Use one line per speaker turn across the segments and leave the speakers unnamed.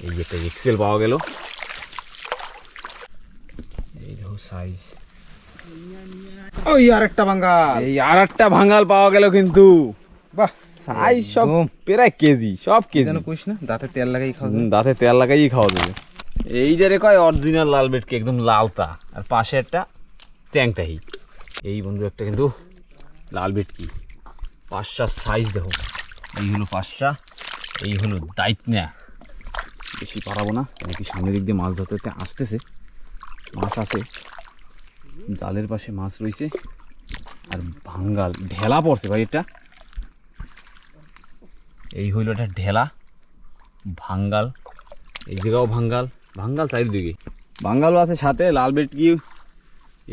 এই একটা এক্সেল পাওয়া গেল, এই দেখো সাইজ।
ওই আরেকটা ভাঙ্গাল,
এই আর একটা ভাঙাল পাওয়া গেল কিন্তু।
বাহ
সাইজ সব প্রায় কেজি, সব কেজি।
যেন কইস না দাঁতে তেল লাগাই খাওয়া যাবে।
দাঁতে তেল লাগাই খাওয়া যাবে। এই যে রে কয় অরিজিনাল লাল ভেটকি, একদম লালটা, আর পাশে একটা চ্যাংটাহি। এই বন্ধু একটা কিন্তু লাল ভেটকি, পাঁচটা সাইজ দেখো। এই হলো পাঁচটা, এই হলো দায়িত্ব। বেশি পারাবো না, কেন কি সামনের দিক দিয়ে মাছ ধরতে আসতেছে, মাছ আছে, জালের পাশে মাছ রয়েছে। আর ভাঙ্গাল ঢেলা পড়ছে ভাই, এটা এই হইল একটা ঢেলা ভাঙ্গাল। এই জায়গাও ভাঙ্গাল, ভাঙ্গাল চারিদিকে ভাঙ্গালও আছে সাথে লাল ভেটকি।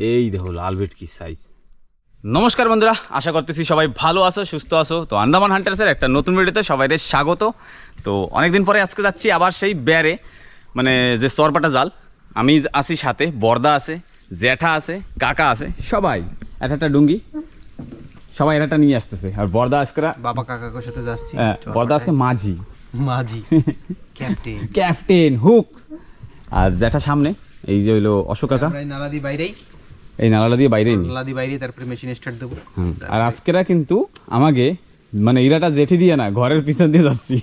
এই দেখো লাল ভেটকি সাইজ। নমস্কার বন্ধুরা, আশা করতেছি সবাই ভালো আছো, সুস্থ আছো। তো আন্দামান হান্টার্সের একটা নতুন ভিডিওতে সবাইকে স্বাগত। তো অনেকদিন পরে আজকে যাচ্ছি আবার সেই বেড়ে, মানে যে চরপাটা জাল। আমি আছি সাথে, বর্দা আছে, জ্যাঠা আছে, কাকা আছে, সবাই একটা ডুঙ্গি, সবাই একটা নিয়ে আসতেছে। আর বর্দা আজকে
বাবা কাকার সাথে যাচ্ছি।
বর্দা আজকে মাঝি,
মাঝি ক্যাপ্টেন,
ক্যাপ্টেন হুক। আর জ্যাঠা সামনে, এই যে হইলো অশোক কাকা।
নালাদি বাইরেই,
এই নালাটা দিয়ে বাইরেই নি,
নালাদি বাইরে, তারপরে মেশিন স্টার্ট দেবো।
আর আজকেরা কিন্তু আমাকে মানে ইরাটা জেঠি দিয়ে না, ঘরের পিছন দিয়ে যাচ্ছি।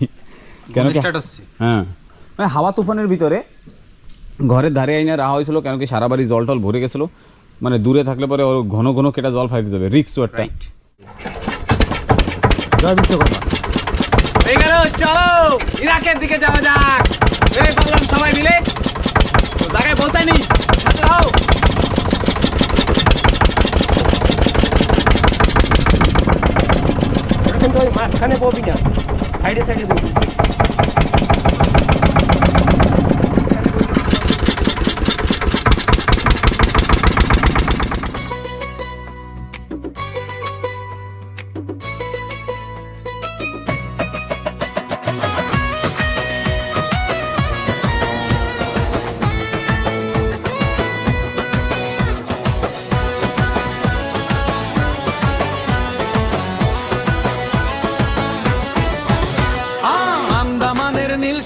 কেন
স্টার্ট হচ্ছে?
হ্যাঁ, মানে হাওয়া তুফানের ভিতরে ঘরের ধারে আইনা রাখা হয়েছিল, কেন কি সারা বাড়ি জল টল ভরে গেছিলো। মানে দূরে থাকলে পরে ওর ঘন ঘন কেটে জল ফাইতে যাবে, রিক্সও একটা।
জয় বিশ্বকর্মা।
এই গেল, চলো ইরাকের দিকে যাওয়া যাক। এই বললাম সবাই মিলে, তো জায়গায় পৌঁছায়নি, সাথে রাও।
কিন্তু ওই মাঝখানে ববি না, সাইডে সাইডে ববি।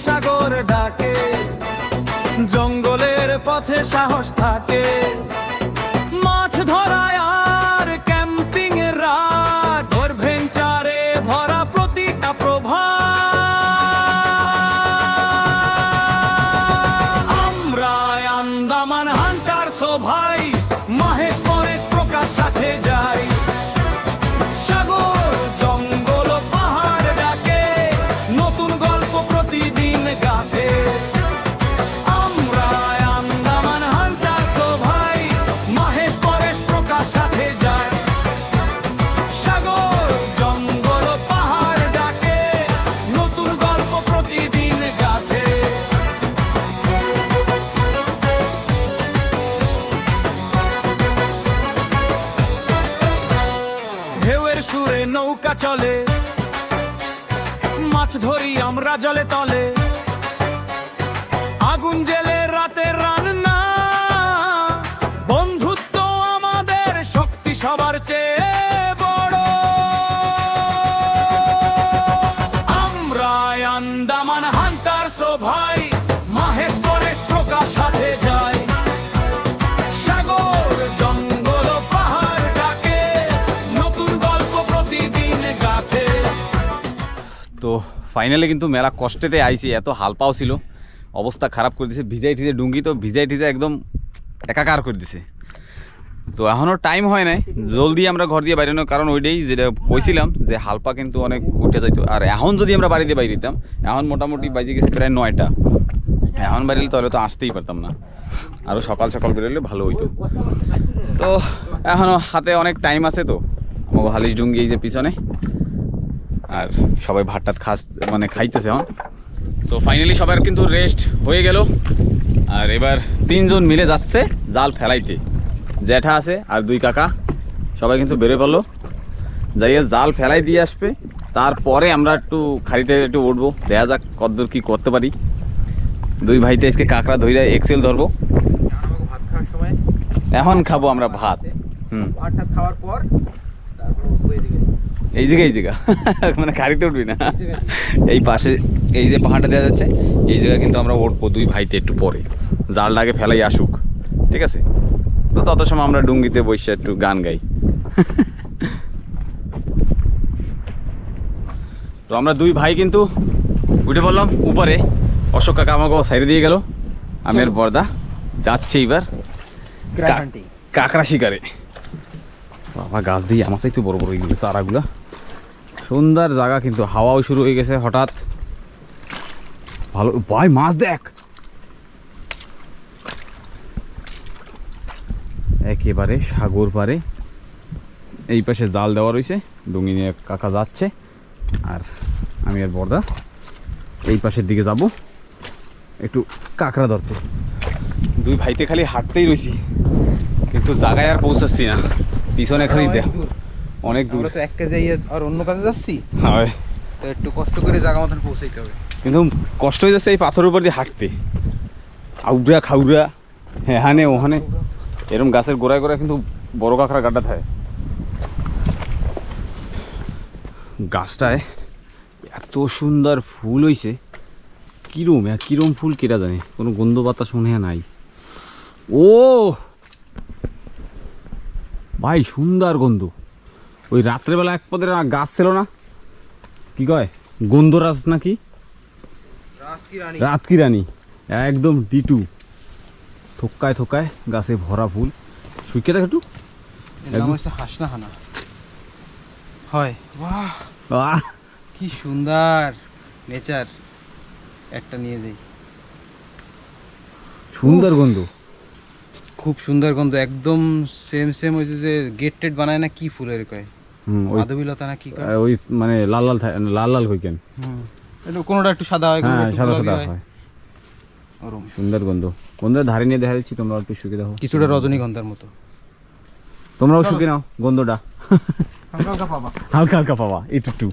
সাগর ডাকে, জঙ্গলের পথে সাহস থাকে, মাছ ধরায় আর ক্যাম্পিং এর রাত, অ্যাডভেঞ্চারে ভরা প্রতিটা প্রভাত। আমরা আন্দামান হান্টার্স ও ভাই, মহেশ পরেশ প্রকাশ সাথে যাই। সাগর জঙ্গল পাহাড় ডাকে, নতুন গল্প প্রতিদিন গাথে। আমরা আন্দামান হান্টার্স ও ভাই, মহেশ পরেশ প্রকাশ সাথে যাই। সাগর জঙ্গল পাহাড় ডাকে, নতুন গল্প প্রতিদিন গাথে। ঢেউয়ের সুরে নৌকা চলে, মাছ ধরি আমরা জলে তলে, আগুন জেলে রাতে রান্না, বন্ধুত্ব আমাদের শক্তি সবার চেয়ে বড়। আমরা আন্দামান হান্টার্স ও ভাই, মহেশ পরেশ প্রকাশ সাথে যাই। সাগর জঙ্গল পাহাড় ডাকে, নতুন গল্প প্রতিদিন গাথে।
তো ফাইনালি কিন্তু মেলা কষ্টেতে আইছি, এত হাল পাও ছিল, অবস্থা খারাপ করে দিছে। ভিজাই ঠিজে ডুঙ্গি তো ভিজাই ঠিজে একদম একাকার করে দিছে। তো এখনও টাইম হয় নাই জলদি আমরা ঘর দিয়ে বাইরে, কারণ ওইটাই যেটা কইছিলাম যে হালপা কিন্তু অনেক উঠে যাইতো। আর এখন যদি আমরা বাড়ি দিয়ে বাইরে দিতাম, এখন মোটামুটি বাজে গেছে প্রায় 9টা। এখন বাড়িলে তাহলে তো আসতেই পারতাম না, আরও সকাল সকাল বেরোলে ভালো হইতো। তো এখনও হাতে অনেক টাইম আছে। তো আমার হালিশ ডুঙ্গি এই যে পিছনে, আর সবাই ভাতটাত মানে খাইতেছে এখন। তো ফাইনালি সবার কিন্তু রেস্ট হয়ে গেল। আর এবার 3 জন মিলে যাচ্ছে জাল ফেলাইতে। জ্যাঠা আছে আর 2 কাকা, সবাই কিন্তু বেরোয় পড়লো, যাইয়ে জাল ফেলাই দিয়ে আসবে। তারপরে আমরা একটু খাড়িতে একটু উঠবো, দেখা যাক কতদূর কী করতে পারি। 2 ভাইতে আজকে কাঁকড়া ধরে এক্সেল ধরবো।
ভাত খাওয়ার সময়
এখন খাবো আমরা ভাত।
ভাতটা খাওয়ার পর তারপর উঠবো এদিকে।
এই জায়গা মানে গাড়িতে উঠবি না। এই পাশে এই যে পাহাড়টা দেওয়া যাচ্ছে, এই জায়গায় কিন্তু আমরা উঠবো দুই ভাইতে একটু পরে, জালটা আগে ফেলাই আসুক, ঠিক আছে? তো তত সময় আমরা ডুঙ্গিতে বসে একটু গান গাই। তো আমরা দুই ভাই কিন্তু উঠে পড়লাম উপরে। অশোক কাকা আমাকে সাইডে দিয়ে গেল, আমি আর বর্দা যাচ্ছি এবার কাঁকড়া শিকারে। বাবা গাছ দিয়ে আমার চাইতে বড় বড় এইগুলো চারাগুলা, সুন্দর জায়গা কিন্তু হাওয়াও শুরু হয়ে গেছে হঠাৎ। ভালো ভাই, মাছ দেখ একেবারে সাগর পারে। এই পাশে জাল দেওয়া রয়েছে, ডুঙ্গি নিয়ে কাকা যাচ্ছে আর আমি আর বর্দা এই পাশের দিকে যাব একটু কাঁকড়া ধরতে। দুই ভাইতে খালি হাঁটতেই রয়েছি, কিন্তু জায়গায় আর পৌঁছাচ্ছি না। পিছনে খালি দেখ অনেক দূর।
আমরা তো এক কাজে আর অন্য কাজে যাচ্ছি,
হয়
তো একটু কষ্ট করে জায়গা মতন পৌঁছাইতে হবে।
কিন্তু কষ্ট হয়ে যাচ্ছে এই পাথরের উপর দিয়ে হাঁটতে, আউড়া খাউড়া হ্যাঁ ওখানে এরকম গাছের গোড়ায় গোড়ায় কিন্তু বড় কাঁকড়া গাড্ডা থাকে। গাছটায় এত সুন্দর ফুল হইছে, কিরম ফুল কেটা জানে, কোনো গন্ধ বাতাস মনে হয় নাই। ও ভাই সুন্দর গন্ধ। ওই রাত্রেবেলা এক পদের গাছ ছিল না, কি কয় গন্ধরাজ নাকি, রাত কি রানী, একদম ডিটু, থোকায় থোকায় গাছে ভরা ফুল। শুকিয়ে দেখ একটু,
হাসনা হানা হয়। বাহ
আহ
কি সুন্দর নেচার। একটা নিয়ে যাই,
সুন্দর গন্ধ,
খুব সুন্দর গন্ধ, একদম সেম ওই যে গেট টেট বানায় না, কি ফুলের কয় মাধবীলতা না কি কয়,
ওই মানে লাল লাল কইকেন,
এটা কোনোটা একটু সাদা হয়,
হ্যাঁ
একটু
সাদা
গোলাপি
সাদা
হয়।
হয়।
ওরম
সুন্দর গন্ধ, গন্ধের ধারে নিয়ে দেখা যাচ্ছি, তোমরা একটু শুকিয়ে দেখো,
কিছুটা রজনীগন্ধার মতো।
তোমরাও শুকিয়ে নাও গন্ধটা,
হালকা পাবা,
হালকা হালকা পাবা একটু।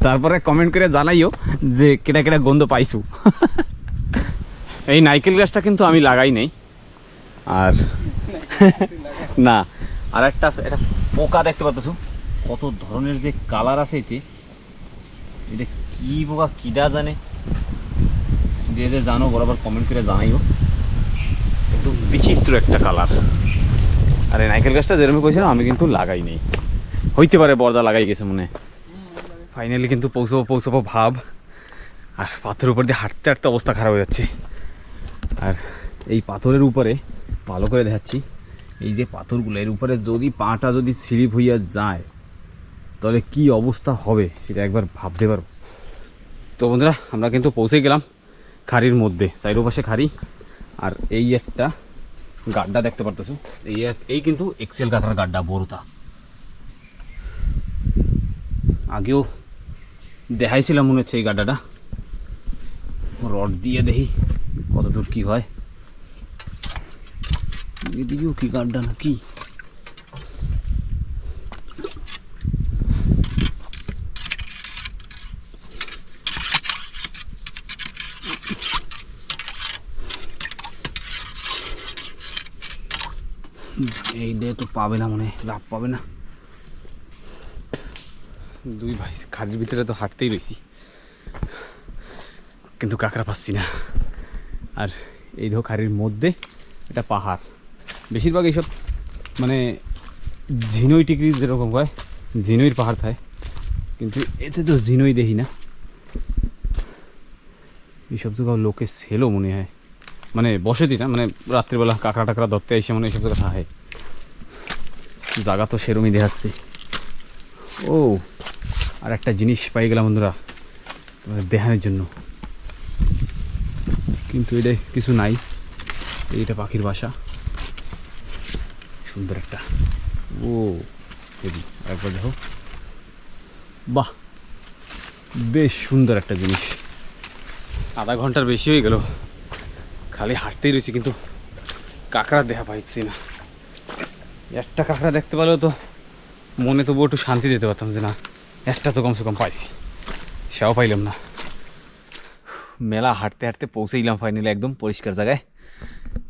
তারপরে কমেন্ট করে জানাইও যে কেটা কেটা গন্ধ পাইছো। এই নাইকেল গাছটা কিন্তু আমি লাগাই নাই, আর না আর একটা এটা পোকা দেখতে পাচ্ছ, কত ধরনের যে কালার আছে এতে, এটা কি পোকা কিডা জানে, যে জানো বরাবর কমেন্ট করে জানাইও, একটু বিচিত্র একটা কালার। আর এই নাইকেল গাছটা যেরকম কইছিলাম আমি কিন্তু লাগাই নেই, হইতে পারে বর্দা লাগাই গেছে মনে। ফাইনালি কিন্তু পৌঁছাবো ভাব, আর পাথরের উপর দিয়ে হাঁটতে হাঁটতে অবস্থা খারাপ হয়ে যাচ্ছে। আর এই পাথরের উপরে ভালো করে দেখাচ্ছি, এই যে পাথরগুলো এর উপরে যদি পাটা যদি স্লিপ হইয়া যায় তাহলে কি অবস্থা হবে সেটা একবার ভাবতে পারো। তো বন্ধুরা আমরা কিন্তু পৌঁছে গেলাম খাড়ির মধ্যে, চারিপাশে খাড়ি, আর এই একটা গাড্ডা দেখতে পারতেছো, এই কিন্তু এক্সেল কাঁকড়ার গাড্ডা বড়টা, আগেও দেখাইছিলাম মনে হচ্ছে এই গাড্ডাটা। রড দিয়ে দেখি কত দূর কি হয়, এদিকেও কি গাড্ডা নাকি, এই দিয়ে তো পাবে না মনে, লাভ পাবে না। দুই ভাই খাড়ির ভিতরে তো হাঁটতেই রয়েছি, কিন্তু কাঁকড়া পাচ্ছি না। আর এই ধো খাড়ির মধ্যে এটা পাহাড়, বেশিরভাগ এইসব মানে ঝিনই টিকরি যেরকম হয় ঝিনইর পাহাড় থাকে, কিন্তু এতে তো ঝিনই দেখি না। এইসব জায়গায় লোকে ছেলেও মনে হয়, মানে বসতি না, মানে রাত্রিবেলা কাঁকড়া টাকড়া ধরতে এসে মনে এইসব জায়গা থাকে। জায়গা তো সেরমই দেখাচ্ছে। ও আর একটা জিনিস পাই গেলাম বন্ধুরা দেখানোর জন্য, কিন্তু এটা কিছু নাই, এইটা পাখির বাসা, সুন্দর একটা। ও হেবি, একবার দেখো, বাহ বেশ সুন্দর একটা জিনিস। আধা ঘন্টার বেশি হয়ে গেল খালি হাঁটতেই রয়েছি, কিন্তু কাঁকড়া দেখা পাইছি না। একটা কাঁকড়া দেখতে পেলেও তো মনে তবুও একটু শান্তি দিতে পারতাম যে না একটা তো কমসে কম পাইছি, সেও পাইলাম না। মেলা হাঁটতে হাঁটতে পৌঁছেইলাম ফাইনালি একদম পরিষ্কার জায়গায়।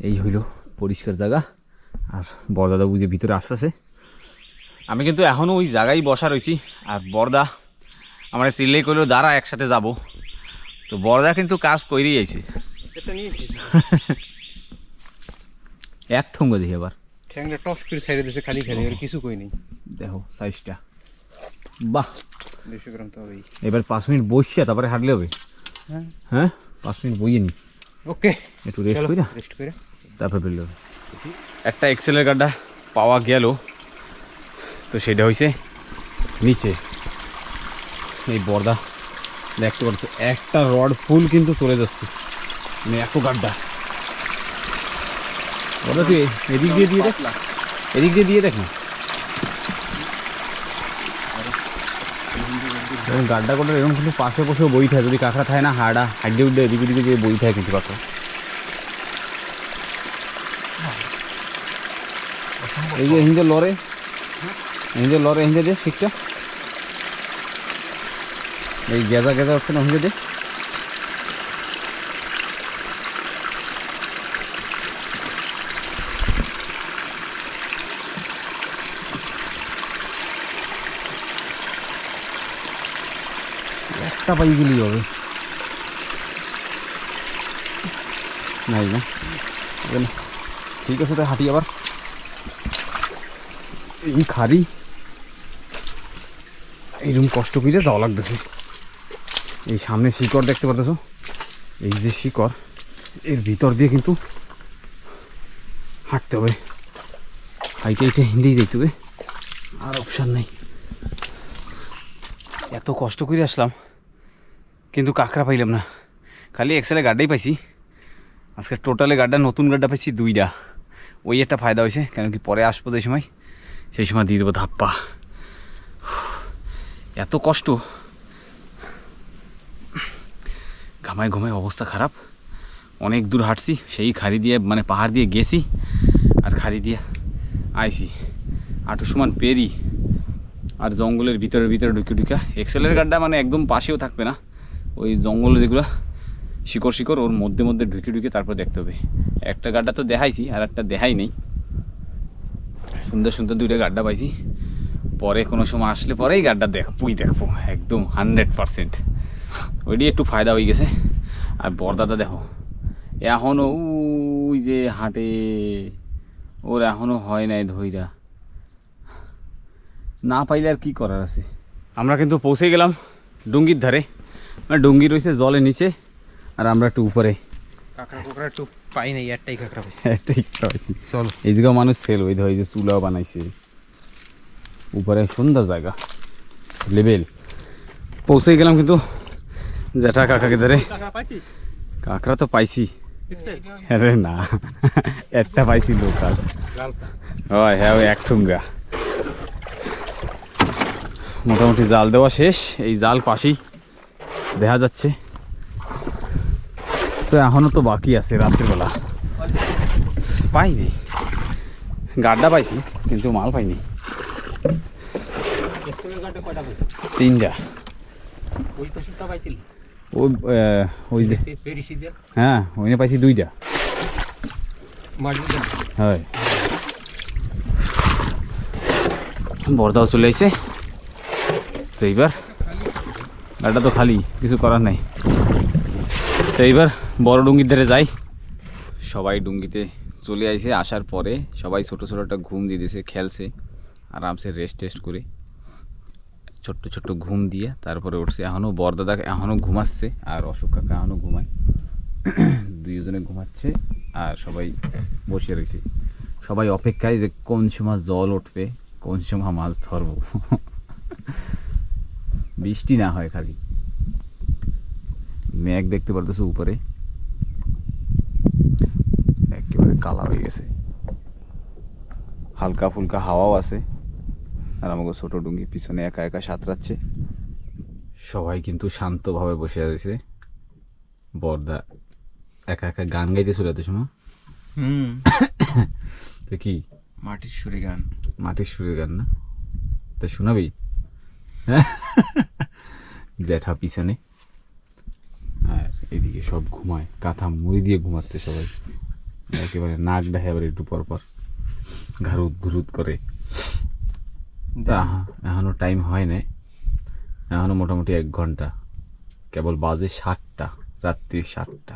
এই হইল পরিষ্কার জায়গা, আর বড়দাদা বুঝে ভিতরে আসতেছে। আমি কিন্তু এখনও ওই জায়গায় বসা রয়েছি, আর বর্দা আমার চিল্লেই করলেও দাঁড়া একসাথে যাব। তো বর্দা কিন্তু কাজ করেই আইছে।
এটা নিয়েছি
এক ঠুঙ্গ দেখি এবার,
ঠ্যাংটা টস করে ছাইড়ে দিয়েছে খালি খালি, আর কিছু কই নেই।
দেখো সাইজটা, বাহ
200 গ্রাম তো হবেই।
এবার 5 মিনিট বসছে তারপরে হাঁটলে হবে।
হ্যাঁ
হ্যাঁ 5 মিনিট বইয়ে নি,
ওকে
একটু রেস্ট করি না,
রেস্ট করে
তারপরে বেরোলে হবে। একটা এক্সেলের গাড্ডা পাওয়া গেল, তো সেটা হয়েছে নিচে। এই বর্দা দেখতে পাচ্ছ একটা রড ফুল কিন্তু চলে যাচ্ছে, মানে এত গাড্ডা। বর্দা তুই এদিক দিয়ে দিয়ে দেখ, এদিক দিয়ে দিয়ে দেখ না, গাড্ডা করে এরকম কিন্তু পাশে বসেও বই থাকে, যদি কাঁকড়া থাকে না হাড়া হাড্ডে উড্ডে এদিকে দিকে যে বই থাকে কিন্তু কাঁকড়া। এই যে হিন্দে লড়ে, হিন্দে লড়ে, হিন্দে দে শিখটা, এই গেজা গেজা উঠছে না হিন্দে দে। একটা পাই গেলেই হবে, নাই না ঠিক আছে, তাই হাঁটি আবার। এই খারি এইরকম কষ্ট করে যাওয়া লাগতেছে। এই সামনে শিকড় দেখতে পারতেছো, এই যে শিকড়, এর ভিতর দিয়ে কিন্তু হাঁটতে হবে, হাইটে হাইটে হিন্দিই যেতে হবে, আর অপশান নেই। এত কষ্ট করে আসলাম কিন্তু কাঁকড়া পাইলাম না, খালি এক্সেলে গাড্ডাই পাইছি। আজকে টোটালে গাড্ডা, নতুন গাড্ডা পাইছি 2টা। ওই একটা ফায়দা হয়েছে, কেন কি পরে আসবো যে সময়, সেই সময় দিয়ে দেবো ধাপ্পা। এত কষ্ট, ঘামায় ঘুমায় অবস্থা খারাপ। অনেক দূর হাঁটছি, সেই খাড়ি দিয়ে মানে পাহাড় দিয়ে গেছি আর খাড়ি দিয়ে আইছি, আটু সমান পেরি আর জঙ্গলের ভিতরে ঢুকে ঢুকা। এক্সেলের গাড্ডা মানে একদম পাশেও থাকবে না, ওই জঙ্গলে যেগুলো শিকড় শিকড় ওর মধ্যে মধ্যে ঢুকে তারপর দেখতে হবে। একটা গাড্ডা তো দেখাইছি, আর একটা দেখাই নেই। সুন্দর সুন্দর 2টা গাড্ডা পাইছি, পরে কোনো সময় আসলে পরেই গাড্ডা দেখবো একদম 100%। ওইটি একটু ফায়দা হয়ে গেছে। আর বরদাদা দেখো এখনও ওই যে হাঁটে, ওর এখনও হয় নাই ধইরা, না পাইলে আর কি করার আছে। আমরা কিন্তু পৌঁছে গেলাম ডুঙ্গির ধারে, মানে ডুঙ্গি রয়েছে জলের নিচে, আর আমরা একটু উপরে।
কাঁকড়া একটু পাই নাই, একটাই কাঁকড়া পাইছি।
একটাই পাইছি।
চলো,
এই জায়গা মানুষ সেল ওই ধর, এই যে চুলাও বানাইছে উপরে, সুন্দর জায়গা, লেভেল। পৌঁছে গেলাম কিন্তু জ্যাঠা কাকাকে ধরে। কাঁকড়া তো পাইছি, আরে না একটা পাইছি লোকাল, হয় হ্যাঁ ওই এক ঠুঙ্গা। মোটামুটি জাল দেওয়া শেষ, এই জাল পাশেই দেখা যাচ্ছে। তো এখনো তো বাকি আছে, রাত্রিবেলা পাইনি, গাড্ডা পাইছি কিন্তু মাল পাইনি। 3টা ওই যে, হ্যাঁ ওইনে পাইছি 2টা, হয় বর্দাও চলে আইছে। তো এইবার গাড্ডা তো খালি, কিছু করার নাই। তো এইবার বড় ডুঙ্গির ধারে যাই। সবাই ডুঙ্গিতে চলে আইছে, আসার পরে সবাই ছোটো ছোটো একটা ঘুম দিয়ে দিয়েছে, খেলছে আরামসে, রেস্ট টেস্ট করে ছোট্ট ছোট্ট ঘুম দিয়ে তারপরে উঠছে। এখনও বরদাদা এখনও ঘুমাচ্ছে, আর অশোক কাকা এখনও ঘুমায়, 2জনে ঘুমাচ্ছে, আর সবাই বসে রয়েছে। সবাই অপেক্ষায় যে কোন সময় জল উঠবে, কোন সময় মাছ ধরবো, বৃষ্টি না হয় খালি। মেঘ দেখতে পারতেছো উপরে, একেবারে কালা হয়ে গেছে, হালকা ফুলকা হাওয়াও আছে। আর আমাকে ছোট ডুঙ্গি পিছনে একা একা সাঁতরাচ্ছে। সবাই কিন্তু শান্তভাবে বসে আছে। বর্দা একা একা গান গাইতেছিল এত সময়। তো কি
মাটির সুরে গান,
মাটির সুরের গান না, তো শোনাবি? জ্যাঠা পিছনে, আর এদিকে সব ঘুমায়, কাঁথা মুড়ি দিয়ে ঘুমাচ্ছে সবাই, একেবারে নাক ডাহে আবার একটু পর পর ঘাড়ুত ঘুরুত করে। এখনো টাইম হয় নাই, এখনো মোটামুটি 1 ঘন্টা, কেবল বাজে 7টা, রাত্রি 7টা।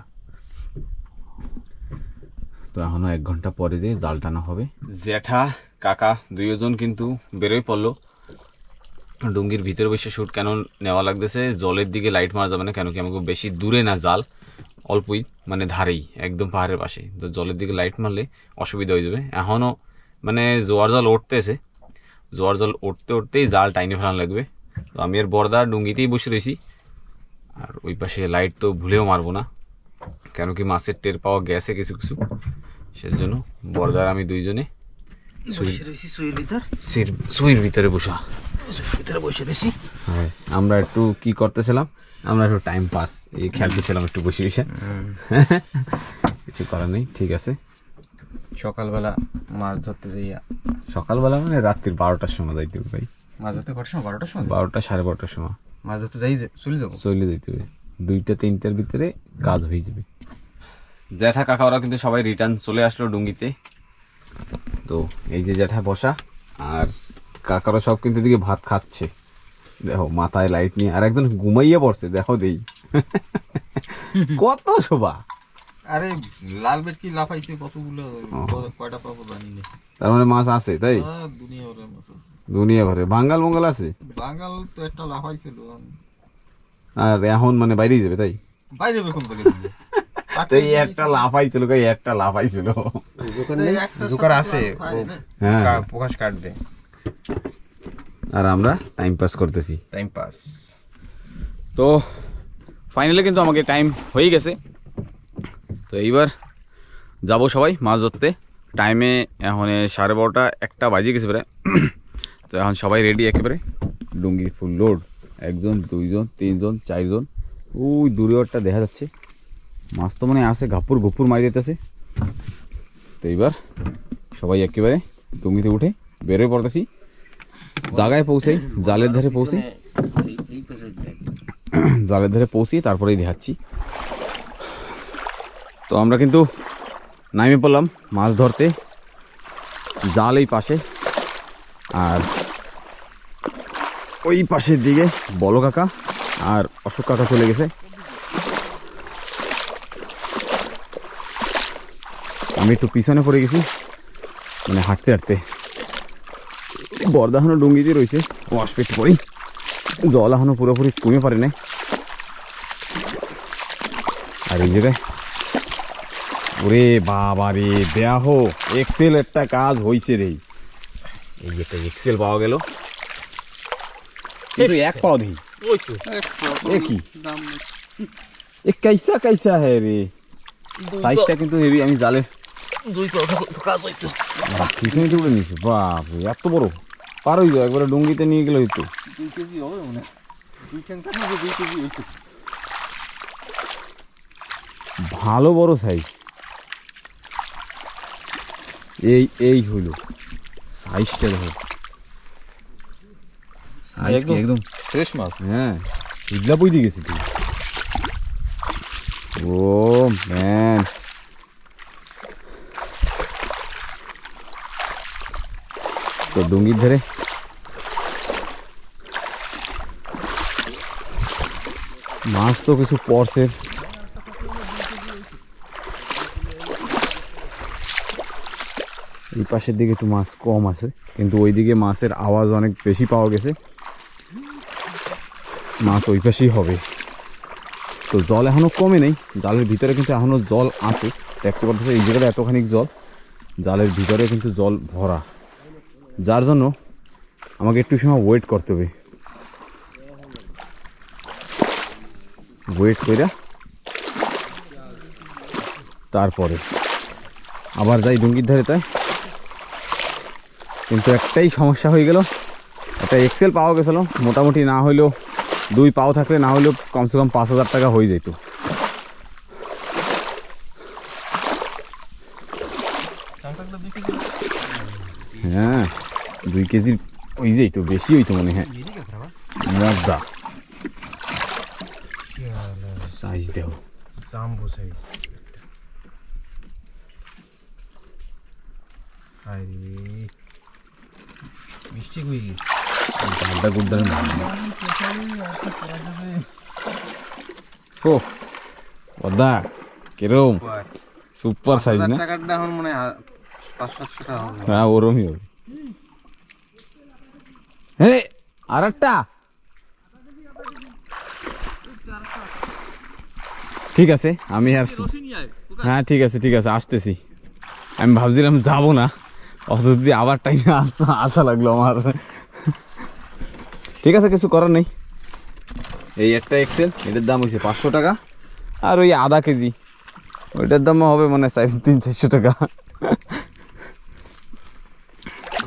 তো এখনো 1 ঘন্টা পরে যে জাল টানা হবে। জ্যাঠা কাকা দুইজন কিন্তু বেরোয় পড়লো। ডুঙ্গির ভিতরে বসে শ্যুট কেন নেওয়া লাগতেছে, জলের দিকে লাইট মারা যাবে না, কেন কি আমাকে বেশি দূরে না জাল, অল্পই মানে ধারেই, একদম পাহাড়ের পাশে। তো জলের দিকে লাইট মারলে অসুবিধা হয়ে যাবে। এখনও মানে জোয়ার জল উঠতেছে, জোয়ার জল উঠতে উঠতেই জাল টাইনে ফেলানো লাগবে। তো আমি আর বর্দা ডুঙ্গিতেই বসে রয়েছি, আর ওই পাশে লাইট তো ভুলেও মারবো না, কেন কি মাছের টের পাওয়া গেছে কিছু কিছু, সেজন্য বর্দার আমি দুইজনে সুইর ভিতরে বসা, হ্যাঁ। আমরা একটু কি করতেছিলাম, আমরা একটু টাইম পাস এই খেলতেছিলাম একটু বসে বসে, কিছু করার নেই। ঠিক আছে,
সকালবেলা মাছ ধরতে যাইয়া,
সকালবেলা মানে রাত্রির 12টার সময় যাইতে হবে ভাই।
মাছ ধরতে কটার সময়? 12টার সময়?
12টা 12:30টার সময়
মাছ ধরতে যাই, চলে যাবো,
চলে যাইতে হবে। 2টা-3টার ভিতরে কাজ হয়ে যাবে। জ্যাঠা কাকা ওরা কিন্তু সবাই রিটার্ন চলে আসলো ডুঙ্গিতে। তো এই যে জ্যাঠা বসা, আর কাকারা সব কিন্তু দিকে ভাত খাচ্ছে, দেখো মাথায় লাইট নিয়ে, আর একজন ঘুমাইয়া পড়ছে, দেখো দেই কত শোভা।
আরে লাল বেটকি লাফাইছে কতগুলো, কয়টা পাবো জানি না।
তার মানে মাছ আছে তাই?
দুনিয়া ভরে মাছ আছে,
দুনিয়া ভরে। বাঙ্গাল মঙ্গাল আছে?
বাঙাল তো একটা লাফাইছিল,
আর এখন মানে বাইরেই যাবে তাই?
বাইরে বেকম থেকে
তো এই একটা লাফাইছিল, একটা লাফাইছিল,
জোকার আছে,
হ্যাঁ
প্রকাশ কাটবে।
আর আমরা টাইম পাস করতেছি,
টাইম পাস।
তো ফাইনালি কিন্তু আমাকে টাইম হয়ে গেছে। তো এইবার যাব সবাই মাছ ধরতে। টাইমে এখন 12:30 1টা বাজে গেছে প্রায়। তো এখন সবাই রেডি একেবারে, ডুঙ্গি ফুল লোড, 1 জন 2 জন 3 জন 4 জন। ওই দূরে একটা দেখা যাচ্ছে মাছ, তো মানে আসে ঘাপুর ঘুপুর মারি যেতেছে। তো এইবার সবাই একেবারে ডুঙ্গিতে উঠে বেরোয় পড়তেছি, জায়গায় পৌঁছাই, জালের ধারে পৌঁছে, জালের ধারে পৌঁছিয়ে তারপরেই দেখাচ্ছি। তো আমরা কিন্তু নামে পড়লাম মাছ ধরতে, জাল এই পাশে, আর ওই পাশের দিকে বলো কাকা আর অশোক কাকা চলে গেছে। আমি একটু পিছনে পড়ে গেছি, মানে হাঁটতে হাঁটতে। বর্দা এখনো ডুঙ্গিতে রয়েছে, ওয়াশ পেট পড়ি, জল এখনো পুরোপুরি কমে পারে নাই। আর এই জায়গায় ওরে বাবা রে, দেখো এক্সেল একটা কাজ হয়েছে রে। এই একটা এক্সেল পাওয়া গেল, কিন্তু 1 পাও নেই। কি এ কাইসা কাইসা হ্যাঁ রে, সাইজটা কিন্তু হেভি। আমি জালে 2 পাও কাজ হইতো, পিছনে উঠে নিয়েছি। বাপ রে, এত বড় পার হইতো, একবারে ডুঙ্গিতে নিয়ে গেলে হইতো।
2 কেজি হবে মনে, 2 কেজি হইতো।
ভালো বড় সাইজ। এই হইল সাইজটা, দেখো সাইজ কি একদম
ফ্রেশ মাছ।
হ্যাঁ, ইগলা বই দিয়ে গেছি তুই। ও ম্যান, তো ডুঙ্গির ধারে মাছ তো কিছু পড়ছে। এই পাশের দিকে একটু মাছ কম আছে, কিন্তু ওইদিকে মাছের আওয়াজ অনেক বেশি পাওয়া গেছে, মাছ ওই পাশেই হবে। তো জল এখনও কমে নেই, জালের ভিতরে কিন্তু এখনও জল আছে, দেখতে পাচ্ছি এই জায়গাটা এতখানি জল, জালের ভিতরে কিন্তু জল ভরা, যার জন্য আমাকে একটু সময় ওয়েট করতে হবে। ওয়েট করে তারপরে আবার যাই ডুঙ্গির ধারে। তাই কিন্তু একটাই সমস্যা হয়ে গেল, একটা এক্সেল পাওয়া গেছিল, মোটামুটি না হইলেও 2 পাও থাকলে না হলেও কমসে কম 5,000 টাকা হয়ে যেত। হ্যাঁ 2 কেজির হয়ে যেত, বেশি হইতো মনে হয়। মজা সাইজ দেও,
জাম্বো সাইজ। আরে মিষ্টি হয়ে গেছে।
জালটা গুড়দার ও ওদা কিরম সুপার সাইজ না?
টাকাটা এখন মনে হয় 500-700 টাকা হবে।
হ্যাঁ ওরমই হবে। হে আর একটা ঠিক আছে আমি আর হ্যাঁ ঠিক আছে আসতেছি। আমি ভাবছিলাম যাবো না, অত যদি আবার টাইমে আসা লাগলো আমার। ঠিক আছে কিছু করার নেই। এই একটা এক্সেল এটার দাম হয়েছে 500 টাকা, আর ওই আধা কেজি ওইটার দাম হবে মানে 300-400 টাকা।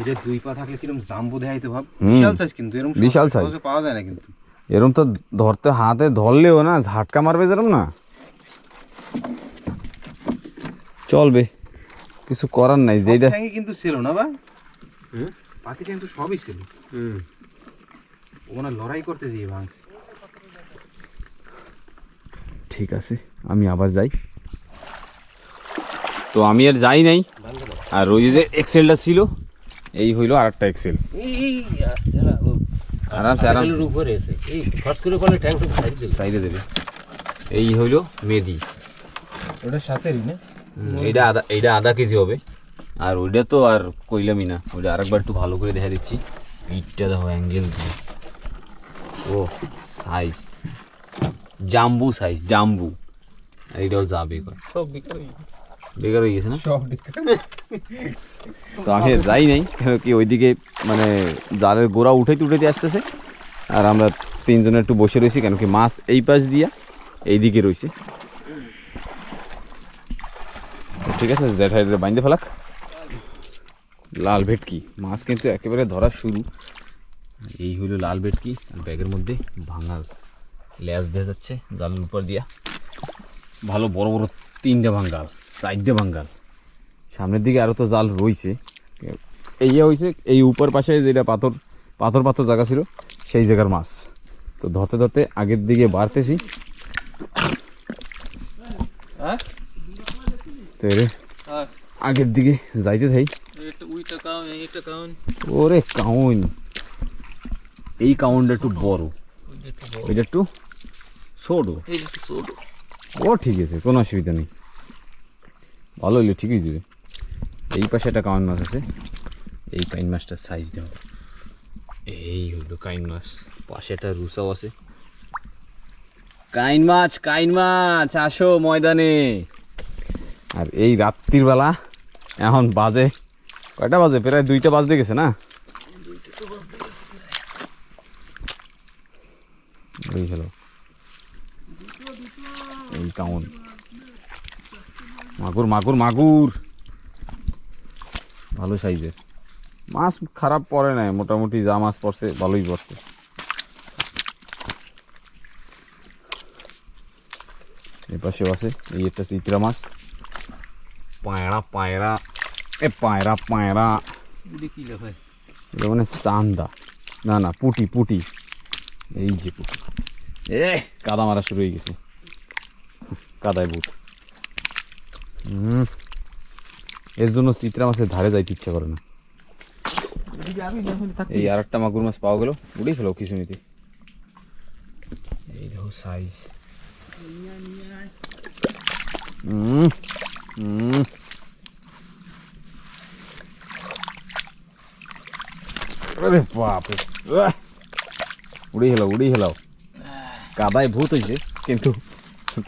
এটা 2 পা থাকলে কিরকম জাম্বো দেখাই তো ভাব।
হুম।
বিশাল সাইজ কিন্তু এরকম
বিশাল size।
সহজে পাওয়া যায় না কিন্তু।
এরম তো ধরতে হাতে ধরলেও না ঝাটকা মারবে যেরম না, চলবে কিছু করার নাই। যেটা
ঠ্যাঙে কিন্তু ছিল না বা পাতি কিন্তু সবই ছিল। ওনা লড়াই করতে যেয়ে ভাঙছে।
ঠিক আছে আমি আবার যাই। তো আমি আর যাই নাই, আর ওই যে এক্সেলটা ছিল এই হইলো আর একটা এক্সেল। আরামসে
উপরে এসে এই ফস করে করলে ট্যাঙ্ক সাইড দিবে।
সাইডে দেবে। এই হইলো মেদি।
ওটা সাথেই না?
এইটা আধা কেজি হবে, আর ওইটা তো আর কইলামই না। ওইটা আরেকবার একটু ভালো করে দেখা দিচ্ছি। পিঠটা দেখো অ্যাঙ্গেল দিয়ে, ও সাইজ জাম্বু সাইজ জাম্বু। আর এটাও যাবে
সব বিকার
বেকার হয়ে গেছে না?
সব
তো আমি যাই নাই, কেন কি ওইদিকে মানে জালের গোড়া উঠাইতে আসতেছে, আর আমরা তিনজনে একটু বসে রয়েছি, কেন কি মাছ এই পাশ দিয়া এইদিকে রয়েছে। ঠিক আছে জ্যাঠাইরে বাইন্দে ফেলাক। লাল ভেটকি মাছ কিন্তু একেবারে ধরা শুরু। এই হইলো লাল ভেটকি, আর ব্যাগের মধ্যে ভাঙাল ল্যাস দেখা যাচ্ছে জালের উপর দিয়া। ভালো বড় বড় 3টে ভাঙ্গাল, 4টে ভাঙ্গাল। সামনের দিকে আরও তো জাল রয়েছে। এই হয়েছে এই উপর পাশে যেটা পাথর জায়গা ছিল সেই জায়গার মাছ। তো ধরতে ধরতে আগের দিকে বাড়তেছি। তো এর আগের দিকে যাইতে থাই। ওরে কাউন, এই কাউনটা একটু বড়, ওইটা একটু ছোট। ও ঠিক আছে কোনো অসুবিধা নেই, ভালো হইলে ঠিকই যাবে। এই পাশে একটা কাউন মাছ আছে, এই কাইন মাছটার সাইজ দাও। এই হইলো কাইন মাছ, পাশে একটা রুসাও আছে। কাইন মাছ আসো ময়দানে। আর এই রাত্রির বেলা এখন বাজে কয়টা বাজে? প্রায় 2টা বাজতে গেছে না? এই হলো এই কাউন। মাগুর ভালো সাইজের মাছ, খারাপ পড়ে নাই, মোটামুটি যা মাছ পড়ছে ভালোই পড়ছে। এই পাশেও আছে এই একটা চিত্রা মাছ। পায়রা এটা মানে চান্দা না পুটি। এই যে পুটি, কাদা মারা শুরু হয়ে গেছে, কাদায় বুট। এর জন্য চিত্রা মাছের ধারে যাইতে ইচ্ছা করে না। এই আর একটা মাগুর মাছ পাওয়া গেল, উড়েই ফেলো কিছু নিতে। এই দেখো সাইজ। আরে বাপরে, উড়েই হেলাও। কাদায় ভূত হয়েছে, কিন্তু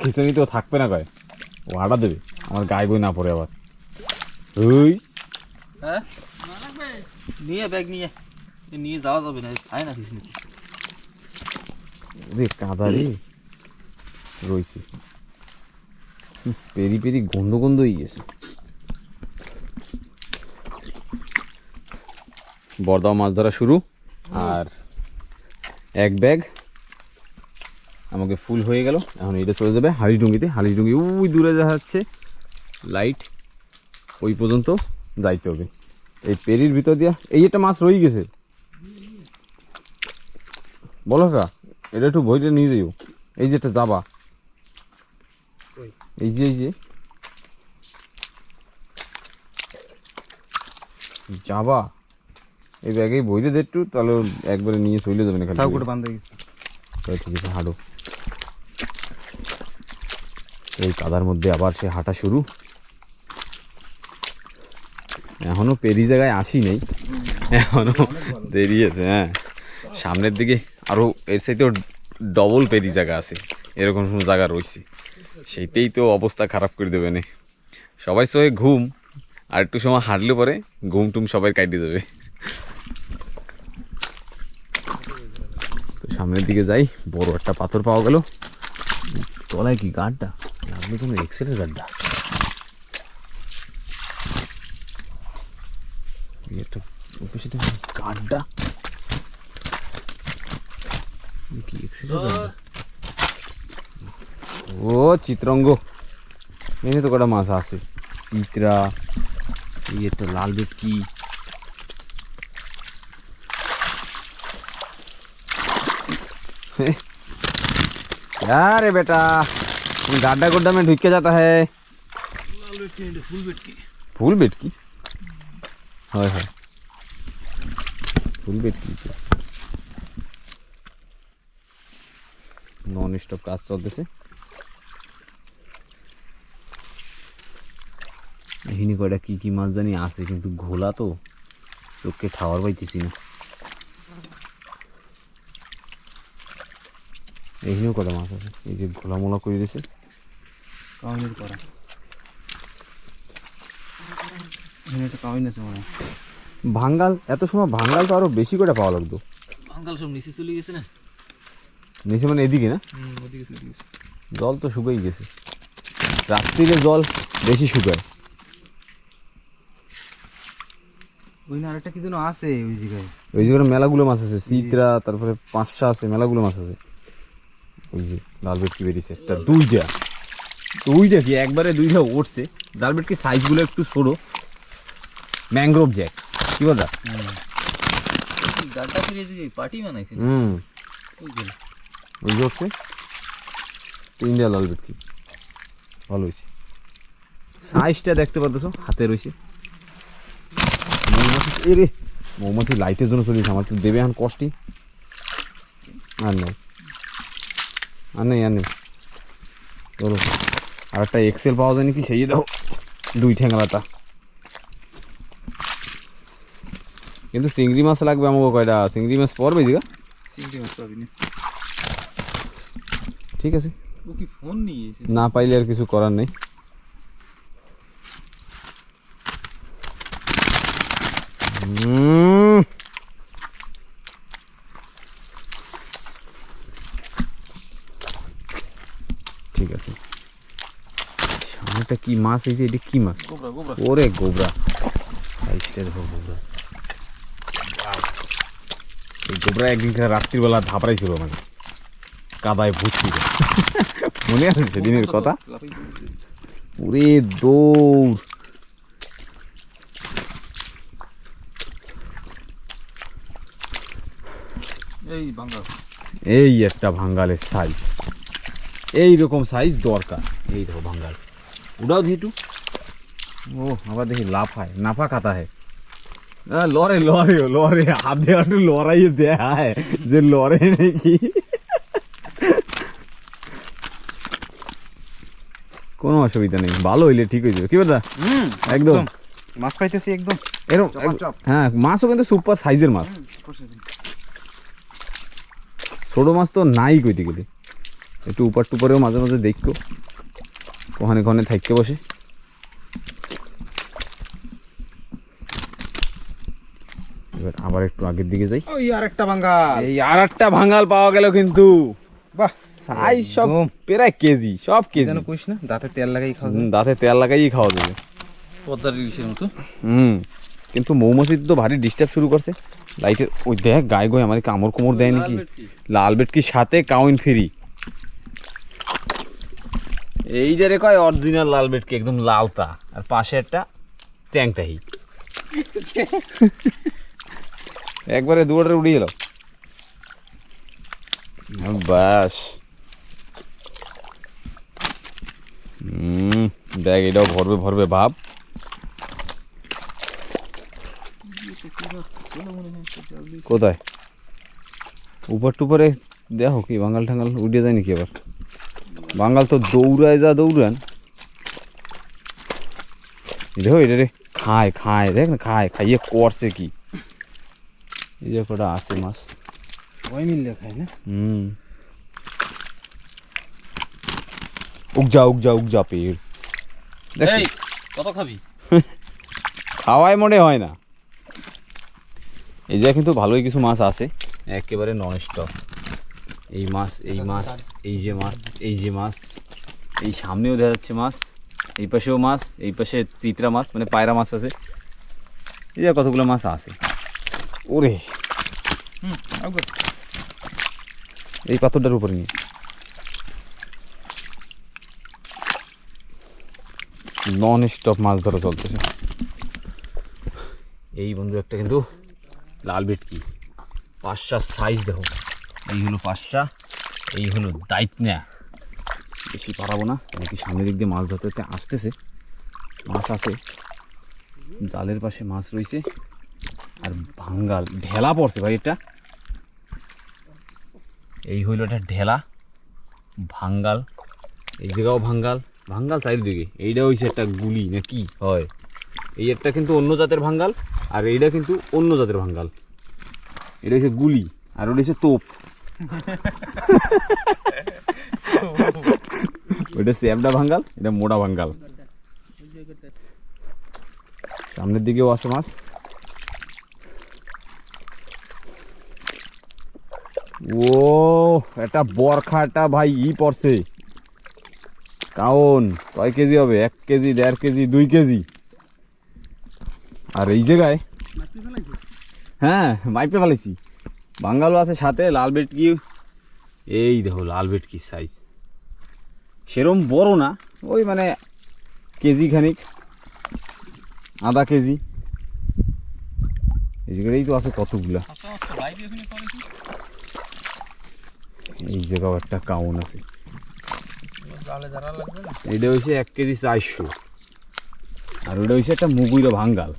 কিছু নিতেও থাকবে না, কয় ও আটা দেবে আমার গায়ে বই না পড়ে আবার। ওই
ব্যাগ নিয়ে যাওয়া যাবে না, তাই না?
রে কাদা রে রয়েছে, পেরি গন্ধ হয়ে গেছে। বড়দাও মাছ ধরা শুরু, আর এক ব্যাগ আমাকে ফুল হয়ে গেল। এখন এটা চলে যাবে হালিডুঙ্গিতে। ওই দূরে দেখা যাচ্ছে লাইট, ওই পর্যন্ত যাইতে হবে। এই পেরির ভিতর দিয়া এই একটা মাছ রয়ে গেছে, বলো কা এটা একটু বইটা নিয়ে যাইও। এই যে একটা যাবা, এই যে যাবা, এই ব্যাগেই বইতে দে একটু, তাহলে একবারে নিয়ে চলে যাবে না খালি।
তাও করে বান্ধা গেছে।
ঠিক আছে, হাঁটো। এই কাদার মধ্যে আবার সে হাঁটা শুরু। এখনো পেরি জায়গায় আসি নেই, এখনো দেরি আছে। হ্যাঁ, সামনের দিকে আরো এর সাথেও ডবল পেরি জায়গা আছে, এরকম কোনো জায়গা রয়েছে, সেইটাই তো অবস্থা খারাপ করে দেবে না। সবাই সবাই ঘুম, আর একটু সময় হাঁটলে পরে ঘুম টুম সবাই কাটিয়ে যাবে। তো সামনের দিকে যাই, বড় একটা পাথর পাওয়া গেল। তলায় কি গাড্ডা লাগলো, কোনো এক্সেলের গাড্ডা। একটা গাড্ডা কি এক্সেলের গাড্ডা? ও চিত্রঙ্গ, এখানে তো কটা মাছ আছে, চিত্রা, এই একটা লাল ভেটকি। क्या रे बेटा, गाड्डा गुड्डा में ढुक के जाता है? फूल बेटकी, हाय हाय, फूल बेटकी नॉन स्टॉप কাজ চলতেছে। এখানে কয়টা কি কি মাছ জানি আছে, কিন্তু ঘোলা তো চোখে ঠাওয়ার পাইতেছি না। এইখানেও কটা মাছ আছে, এই যে ঘোলা মোলা করে দিয়েছে।
কাউনের করা এখানে একটা কাউন আছে মনে হয়।
ভাঙ্গাল, এত সময় ভাঙ্গাল তো আরো বেশি করে পাওয়া লাগতো।
ভাঙ্গাল সব নিচে চলে গেছে না?
নিচে মানে এদিকে না,
ওদিকে চলে গেছে।
জল তো শুকিয়ে গেছে, রাত্রিরে জল বেশি শুকায়।
ওই না আরেকটা কি যেন আছে ওই জায়গায়,
ওই জায়গায় মেলাগুলো মাছ আছে, চিত্রা, তারপরে পাঁচশা আছে, মেলাগুলো মাছ আছে। ওই যে লাল ভেটকি বেরিয়েছে একটা, দুইটা কি একবারে দুইটা উঠছে। লাল ভেটকি সাইজগুলো একটু ছোট, ম্যাংগ্রোভ জ্যাক, কি বলটা?
গাড্ডা ফিরে যে পার্টি বানাইছে।
ওই যে হচ্ছে ইন্ডিয়া লাল ভেটকি, ভালো হয়েছে। সাইজটা দেখতে পারতেছো, হাতে রয়েছে। মৌমাছি, রে মৌমাছি লাইটের জন্য চলিস, আমার তো দেবে এখন কষ্টই। আর নেই, আর নেই চলো। আর একটা এক্সেল পাওয়া যায় নাকি, সেই দেখো দুই ঠ্যাংলাটা। কিন্তু চিংড়ি মাছ লাগবে আমাকে কয়টা, চিংড়ি মাছ পড়বে জিগা।
চিংড়ি মাছ পাবি না।
ঠিক আছে,
ও কি ফোন নিয়েছে?
না পাইলে আর কিছু করার নেই। ঠিক আছে, সামনেটা কি মাছ হয়েছে, এটা কি মাছ? ওরে গোবরা, সাইজটা দেখো গোবরা। এই গোবরা একদিন রাত্রিবেলা ধাপড়াইছিল, মানে কাদায় ভুতছিল, মনে আছে সেদিনের কথা? ওরে দৌড়,
এই ভাঙ্গাল,
এই একটা ভাঙ্গালের সাইজ, এইরকম সাইজ দরকার। এই দেখো ভাঙ্গাল, উড়াও ধেটু। ও আবার দেখি লাফায়, নাফা খাতা है। লড়ে লড়ে লড়ে, হাতে হাঁটু লড়াইয়ে দেয় যে লড়ে নাকি। কোনো অসুবিধা নেই, ভালো হইলে ঠিক হয়ে যাবে। কি বলতা? একদম
মাছ পাইতেছি একদম
এরকম। হ্যাঁ, মাছও কিন্তু সুপার সাইজের মাছ, ছোট মাছ তো নাই কইতে গেলে। একটু উপার টুপারেও মাঝে মাঝে দেখো, ওখানে ঘনে থাকতে বসে। এবার আবার একটু আগের দিকে যাই।
ওই আরেকটা ভাঙ্গাল,
এই আর একটা ভাঙ্গাল পাওয়া গেল কিন্তু।
বাহ,
সাইজ সব প্রায় কেজি, সব কেজি।
যেন কইস না দাঁতে তেল লাগাই খাওয়া যায়।
দাঁতে তেল লাগাই খাওয়া যাবে।
পদ্মার ইলিশের মতো।
কিন্তু মৌমাছি তো ভারী ডিস্টার্ব শুরু করছে। লাইটের ওই দেখ গায়ে গয়ে আমার কামড় কোমড় দেয় নাকি। লাল ভেটকির সাথে কাউন ফ্রি। এই যে রে কয় অরিজিনাল লাল ভেটকি, একদম লালতা, আর পাশে একটা চ্যাংটাহি। একবারে দুয়ারে উড়ে গেল। বাস ব্যাগ এটাও ভরবে ভরবে ভাব। কোথায় উপর টুপরে দেখো কি বাঙ্গাল ঠাঙ্গাল উঠে যায় নাকি আবার বাঙ্গাল তো দৌড়ায় যা দৌড়ান দেখো এটা রে খায় খায় দেখ না খায় খাইয়ে করছে কি এই যে কটা আছে মাছ
সবাই মিললে খায় না
উগজা পেড় দেখ
এই কত খাবি?
খাওয়াই মনে হয় না এই যে কিন্তু ভালোই কিছু মাছ আছে একেবারে নন স্টপ এই মাছ এই মাছ এই যে মাছ এই যে মাছ এই সামনেও দেখা যাচ্ছে মাছ এই পাশেও মাছ এই পাশে চিত্রা মাছ মানে পায়রা মাছ আছে এই যে কতগুলো মাছ আছে ওরে এই পাথরটার উপরে নিয়ে নন স্টপ মাছ ধরা চলতেছে এই বন্ধু একটা কিন্তু লাল ভেটকি পাঁচশা সাইজ দেখো এই হলো পাঁচশা এই হলো দায়িত্ব বেশি পারাবো না নাকি সামনের দিক দিয়ে মাছ ধরতে আসতেছে মাছ আছে জালের পাশে মাছ রয়েছে আর ভাঙ্গাল ঢেলা পড়ছে ভাই এটা এই হইল একটা ঢেলা ভাঙ্গাল এই জায়গাও ভাঙ্গাল ভাঙ্গাল চারিদিকে এইটা হয়েছে একটা গুলি না কি হয় এই একটা কিন্তু অন্য জাতের ভাঙ্গাল আর এইটা কিন্তু অন্য জাতের ভাঙ্গাল এটা হচ্ছে গুলি আর ওটা হচ্ছে তোপ ওইটা স্যাবডা ভাঙ্গাল এটা মোটা ভাঙ্গাল সামনের দিকেও আছে মাছ ও এটা বরখাটা ভাই পড়ছে কাউন কয় কেজি হবে 1 কেজি 1.5 কেজি 2 কেজি আর এই জায়গায় হ্যাঁ মাইপে ফেলেছি বাঙ্গালও আছে সাথে লাল ভেটকি এই দেখো লাল ভেটকি সাইজ সেরম বড় না ওই মানে কেজি খানিক আধা কেজি এই জায়গায় তো আছে কতগুলা এই জায়গাও একটা কাউন আছে এইটা হচ্ছে 1 কেজি 400 আর ওটা হচ্ছে একটা মুগুইরা ভাঙ্গাল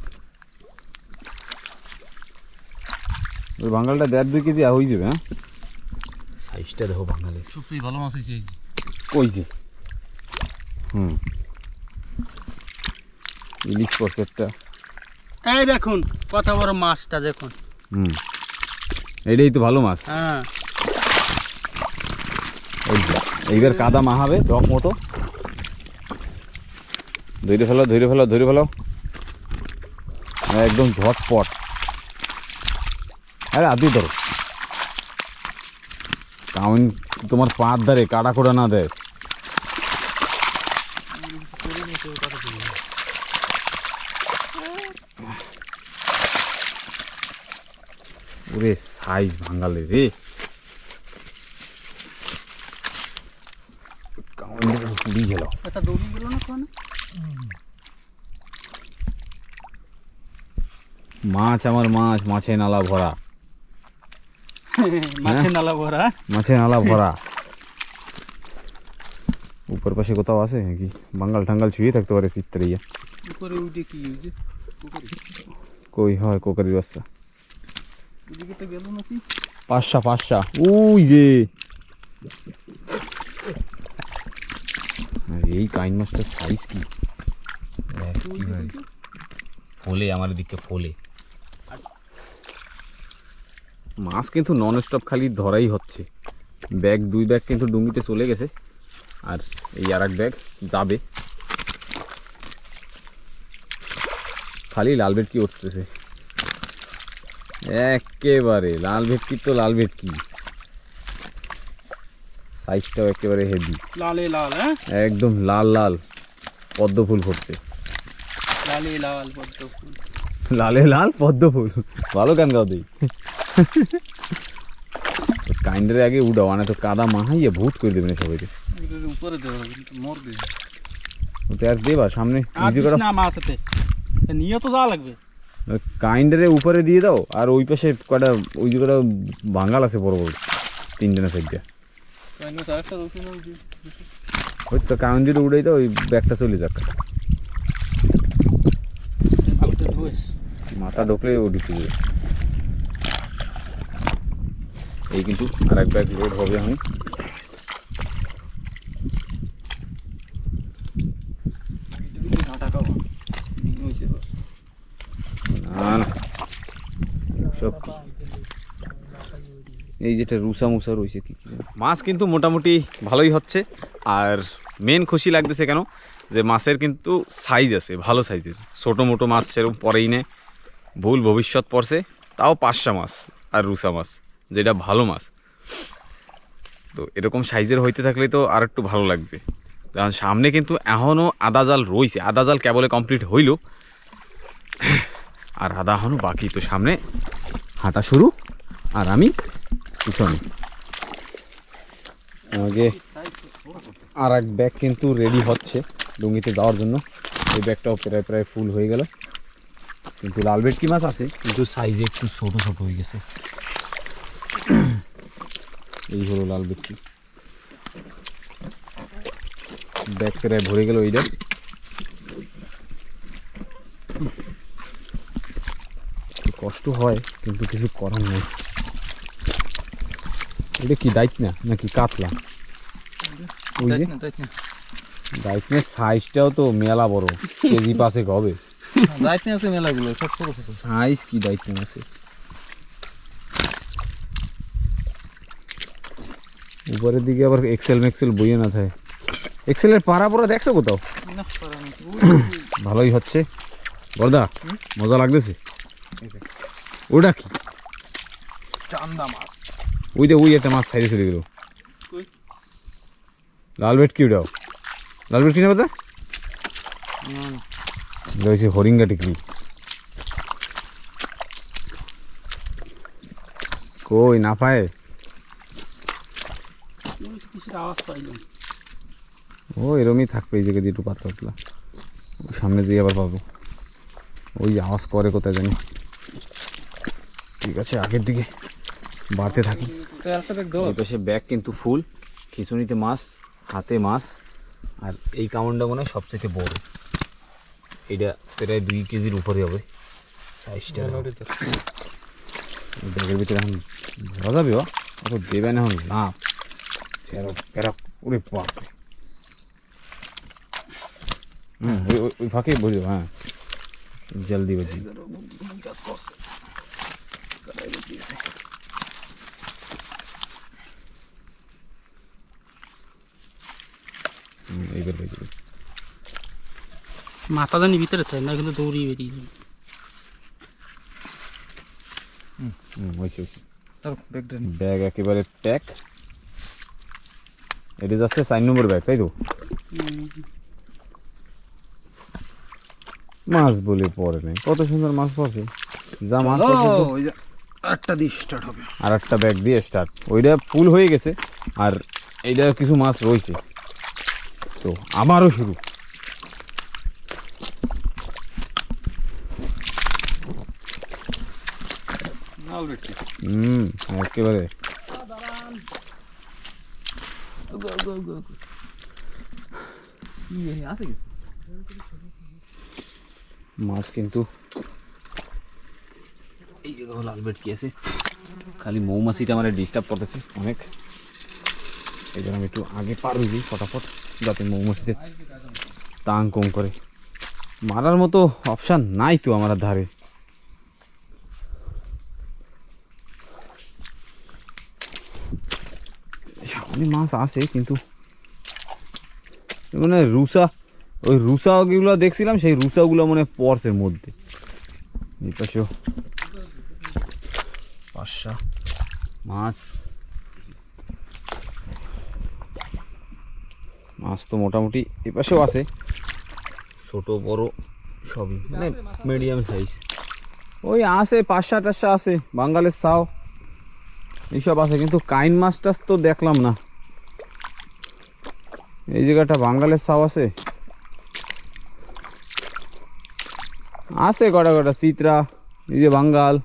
ওই ভাঙ্গালটা 1.5-2 কেজি হয়ে যাবে হ্যাঁ সাইজটা দেখো বাঙালির
সবচেয়ে ভালো মাছ হয়েছে এই যে
কইছে ইলিশ পড়ছে একটা
এই দেখুন কত বড় মাছটা দেখুন
এইটাই তো ভালো মাছ
হ্যাঁ
এইবার কাদা মাহাবে ডক মতো ধরে ফেলো একদম ঝটপট আরে আদি ধরো কাউন তোমার পাঁচ ধারে কাটা কোটা না দেয় ওরে সাইজ ভাঙালে রে কাউন পুড়ি গেল
এটা দৌড়ি গেল না কোন
মাছ আমার মাছ মাছে নালা ভরা
মাছের নালা ভরা
মাছে নালা ভরা উপর পাশে কোথাও আছে নাকি বাঙ্গাল ঠাঙ্গাল ছুঁয়ে থাকতে পারে শীততারিয়া
উপরে উঠে কি হয়েছে
কই হয় কোকারির বাচ্চা
ওদিকে তো গেল নাকি
পাঁচশা ওই যে এই কাইন মাছটার সাইজ কি ফোলে আমার দিকে ফোলে মাছ কিন্তু নন স্টপ খালি ধরাই হচ্ছে ব্যাগ 2 ব্যাগ কিন্তু ডুঙ্গিতে চলে গেছে আর এই আর এক ব্যাগ যাবে খালি লাল ভেটকি উঠতেছে একেবারে লাল ভেটকি তো লাল ভেটকি সাইজটাও একেবারে হেভি
লালে লাল হ্যাঁ
একদম লাল লাল পদ্ম ফুল ফুটছে
লালে লাল পদ্ম ফুল
লালে লাল পদ্ম ফুল ভালো গান গাও দিই কাইন্ডের আগে উড়াও না তো কাদা মাহাইয়া ভূত করে দেবে না সবাইকে
উপরে দেওয়া মরবে
ওতে আর দেবা সামনে
না মাছ আছে নিয়ে তো যাওয়া লাগবে
কাইন্ডারে উপরে দিয়ে দাও আর ওই পাশে কটা ওই যে কটা বাঙ্গাল আছে বড় বড় 3 জনের সাইডটা ওই তো কাউন দিয়ে উড়াই দাও ওই ব্যাগটা চলে যাক মাথা ঢুকলে ও ঢুকে যাবে এই কিন্তু আর এক ব্যাগ লোড হবে এখন। না না সব কি এই যেটা রুসা মুসা রয়েছে কি কি মাছ কিন্তু মোটামুটি ভালোই হচ্ছে। আর মেন খুশি লাগতেছে কেন যে মাছের কিন্তু সাইজ আছে, ভালো সাইজের, ছোটো মোটো মাছ সেরকম পরেই নেই, ভুল ভবিষ্যৎ পড়ছে, তাও 500 মাছ আর রুসা মাছ যেটা ভালো মাছ। তো এরকম সাইজের হইতে থাকলে তো আর একটু ভালো লাগবে। কারণ সামনে কিন্তু এখনও আদা জাল রয়েছে, আদা জাল কেবলে কমপ্লিট হইল আর আদা এখনও বাকি। তো সামনে হাঁটা শুরু আর আমি পিছনে। আগে আর এক ব্যাগ কিন্তু রেডি হচ্ছে ডুঙ্গিতে যাওয়ার জন্য। এই ব্যাগটাও প্রায় প্রায় ফুল হয়ে গেল, কিন্তু লাল ভেটকি মাছ আছে কিন্তু সাইজে একটু ছোট ছোট হয়ে গেছে। এই হলো লাল ভেটকি, ব্যাগ প্রায় ভরে গেল এইটা। কষ্ট হয় কিন্তু কিছু করার নেই। এটা কি দায়িত্ব নাকি কাতলা? দায়িত্বের সাইজটাও তো মেলা বড়, কেজি 5 হবে।
দায়িত্ব আছে মেলাগুলো, সব ছোট ছোট
সাইজ কি দায়িত্ব আছে। উপরের দিকে আবার এক্সেল মেক্সেল বইয়ে না থাকে। এক্সেলের পাড়া পড়া দেখছো কোথাও? ভালোই হচ্ছে বড়দা, মজা লাগতেছে। ওটা কি?
চান্দা মাছ।
ওই একটা মাছ সাইডে চলে গেল। লাল ভেটকি, ওটাও লাল ভেটকি না কথা রয়েছে, হরিঙ্গা টিকলি। কই না পায়? ও এরমই থাকবে এই জায়গায় দিয়ে একটু পাতলা পাতলা, ওই সামনে দিয়ে আবার পাবো। ওই আওয়াজ করে কোথায় জানি। ঠিক আছে, আগের দিকে বাড়তে থাকি। সে ব্যাগ কিন্তু ফুল, খিচুনিতে মাছ, হাতে মাছ, আর এই কামড়টা মনে হয় সবচেয়ে বড়। এইটা প্রায় 2 কেজির উপরে হবে সাইজটা। ব্যাগের ভিতরে এখন ধরা যাবে, অত দেবে না এখন না সেরো প্যারা ওরে বাপরে। ওই ফাঁকে বুঝলো। হ্যাঁ জলদি বুঝি এইবার বেজে
মাথা জানি ভিতরে থাকে না, কিন্তু দৌড়িয়ে বেরিয়ে যাবে।
হয়েছে। ব্যাগ একেবারে প্যাক। এটা যাচ্ছে 4 নম্বর ব্যাগ, তাই তো? মাছ বলে পরে নেই, কত সুন্দর মাছ পড়ছে। যা মাছ
আরেকটা দিয়ে স্টার্ট হবে,
আর একটা ব্যাগ দিয়ে স্টার্ট। ওইটা ফুল হয়ে গেছে আর এইটা কিছু মাছ রয়েছে, তো আবারও শুরু। একেবারে মাছ কিন্তু এই জায়গায় লাল ভেটকি আছে, খালি মৌমাছিটা আমার ডিস্টার্ব করতেছে অনেক। এই জন্য আমি একটু আগে পার হয়ে যাই ফটাফট, যাতে মৌমাছিতে তাং কম করে। মারার মতো অপশান নাই তো আমার ধারে। সামনে মাছ আছে কিন্তু মানে রুসা, ওই রুসাগুলো দেখছিলাম, সেই রুসাগুলো মানে পর্সের মধ্যে। এই পাশেও 500 মাছ। মাছ তো মোটামুটি এই পাশেও আছে, ছোট বড় সবই, মানে মিডিয়াম সাইজ। ওই আছে 500-800 আছে, বাঙালের সাও এইসব আছে, কিন্তু কাইন মাছ টাছ তো দেখলাম না। এই জায়গাটা বাঙালের সাও আছে, আছে কটা কটা চিত্রা, এই যে বাঙ্গাল।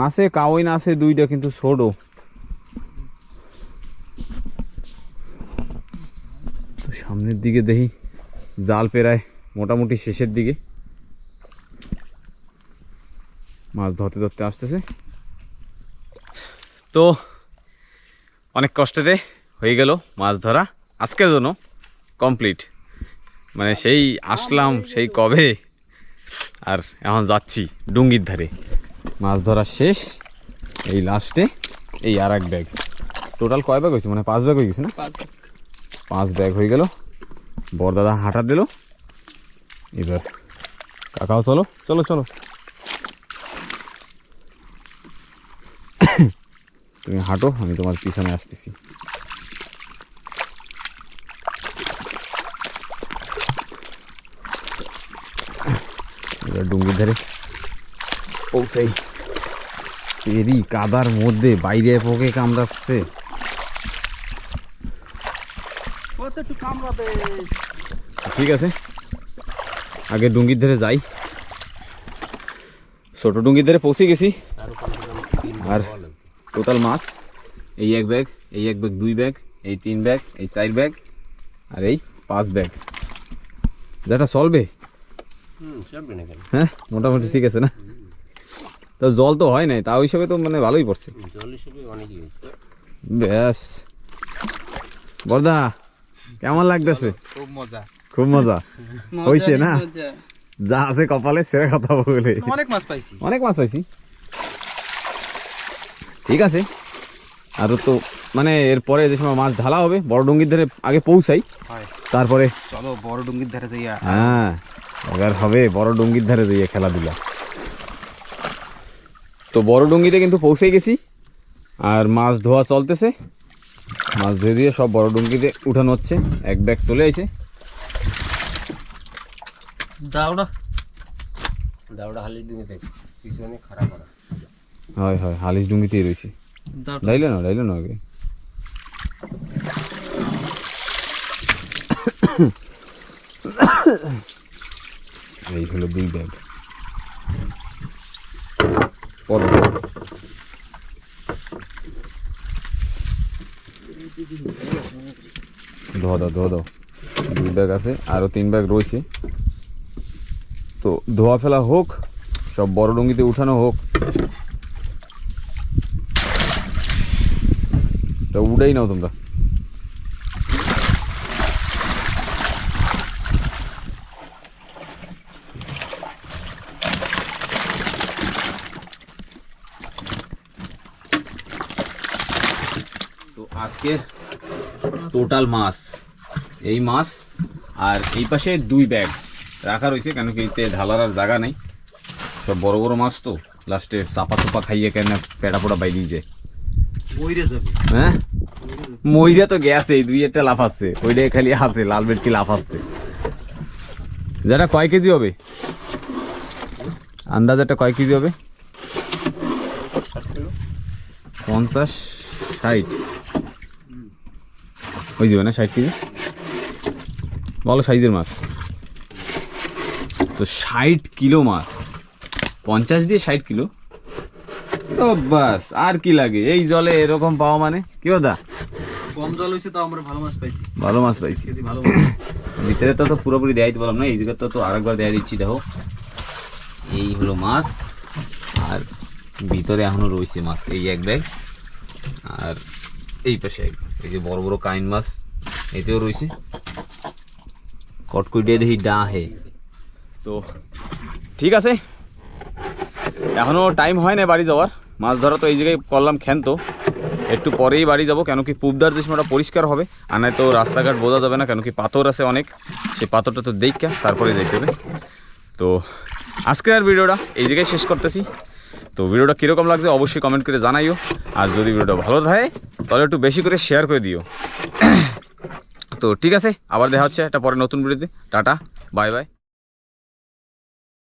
আছে কাউইন আছে 2টা, কিন্তু ছোট। সামনের দিকে দেখি জাল পেরায় মোটামুটি শেষের দিকে, মাছ ধরতে ধরতে আসতেছে। তো অনেক কষ্টেতে হয়ে গেল মাছ ধরা আজকের জন্য কমপ্লিট। মানে সেই আসলাম সেই কবে, আর এখন যাচ্ছি ডুঙ্গির ধারে। মাছ ধরা শেষ, এই লাস্টে এই আর এক ব্যাগ। টোটাল কয় ব্যাগ হয়েছে? মানে 5 ব্যাগ হয়ে গেছে না? 5 ব্যাগ হয়ে গেল। বড়দাদা হাঁটা দিল। এবার কাকাও চলো চলো চলো, তুমি হাঁটো, আমি তোমার পিছনে আসতেছি। এবার ডুঙ্গির ধারে পৌঁছাই। এরই কাদার মধ্যে বাইরে পোকে কামড়াচ্ছে। ঠিক আছে, আগে ডুঙ্গির ধারে যাই। ছোট ডুঙ্গির ধারে পৌঁছে গেছি। আর টোটাল মাছ এই 1 ব্যাগ, এই 1 ব্যাগ, 2 ব্যাগ, এই 3 ব্যাগ, এই 4 ব্যাগ, আর এই 5 ব্যাগ। যেটা চলবে, হ্যাঁ মোটামুটি ঠিক আছে না? তো জল তো হয় নাই, তাও হিসাবে তো মানে ভালোই পড়ছে। ব্যাস বর্দা, কেমন লাগতেছে?
খুব মজা,
খুব মজা হয়েছে না? যা আছে কপালে সেরে কথা বলে
অনেক মাছ পাইছি,
অনেক মাছ পাইছি। ঠিক আছে, আরো তো মানে এরপরে যে সময় মাছ ঢালা হবে বড় ডুঙ্গির ধারে আগে পৌঁছাই, তারপরে
চলো বড় ডুঙ্গির ধারে যাইয়া।
হ্যাঁ এবার হবে বড় ডুঙ্গির ধারে যাইয়া খেলাধুলা। তো বড় ডুঙ্গিতে কিন্তু পৌঁছে গেছি, আর মাছ ধোয়া চলতেছে। মাছ ধুয়ে দিয়ে সব বড় ডুঙ্গিতে উঠানো হচ্ছে। 1 ব্যাগ চলে আইছে।
দাওড়া হালির ডিঙিতে পিছনে খারাপ করা।
হয় হয়, হালিশ ডুঙ্গিতেই রয়েছে। ডাইলে না আগে। এই হলো 2 ব্যাগ। ধোয়া দাও 2 ব্যাগ আছে, আরো 3 ব্যাগ রয়েছে। তো ধোয়া ফেলা হোক, সব বড় ডুঙ্গিতে উঠানো হোক। তা উড়াই নাও তোমরা। তো আজকের টোটাল মাছ এই মাছ, আর এই পাশে 2 ব্যাগ রাখা রয়েছে, কেন কি এতে ঢালার আর জায়গা নেই। সব বড় বড় মাছ তো লাস্টে চাপা চোপা খাইয়ে কেন পেটা পোটা বাইরে যায়। হ্যাঁ মইরা তো গেছে, 2-1টা লাফাচ্ছে, ওইটাই খালি আছে লাল বেটকি লাফাচ্ছে। যেটা কয় কেজি হবে আন্দাজ? একটা কয় কেজি হবে? 50-60 হয়ে যাবে না? 60 কেজি ভালো সাইজের মাছ। তো 60 কিলো মাছ, 50 দিয়ে 60 কিলো, তো বাস আর কি লাগে? এই জলে এরকম পাওয়া মানে কি দা?
কম জল হয়েছে তাও আমরা ভালো মাছ পাইছি,
ভালো মাছ পাইছি।
ভালো
ভিতরে তো পুরোপুরি দেখাই দিতে পারলাম না, এই জায়গায় তো আরেকবার দেখা দিচ্ছি। দেখো এই হলো মাছ, আর ভিতরে এখনো রয়েছে মাছ। এই 1 ব্যাগ, আর এই পাশে 1 ব্যাগ। এই যে বড় বড় কাইন মাছ এতেও রয়েছে। কটকুটিয়ে দেখি ডাহে। তো ঠিক আছে, এখনো টাইম হয় না বাড়ি যাওয়ার। মাছ ধরা তো এই জায়গায় করলাম ক্ষান্ত, একটু পরেই বাড়ি যাব, কেন কি পুবদার যে সময়টা পরিষ্কার হবে, আর নাই তো রাস্তাঘাট বোঝা যাবে না, কেন কি পাথর আছে অনেক, সেই পাথরটা তো দেখা তারপরে যাইতে হবে। তো আজকে আর ভিডিওটা এই জায়গায় শেষ করতেছি। তো ভিডিওটা কীরকম লাগছে অবশ্যই কমেন্ট করে জানাইও, আর যদি ভিডিওটা ভালো থাকে তাহলে একটু বেশি করে শেয়ার করে দিও। তো ঠিক আছে, আবার দেখা হচ্ছে একটা পরে নতুন ভিডিওতে। Tata, bye bye.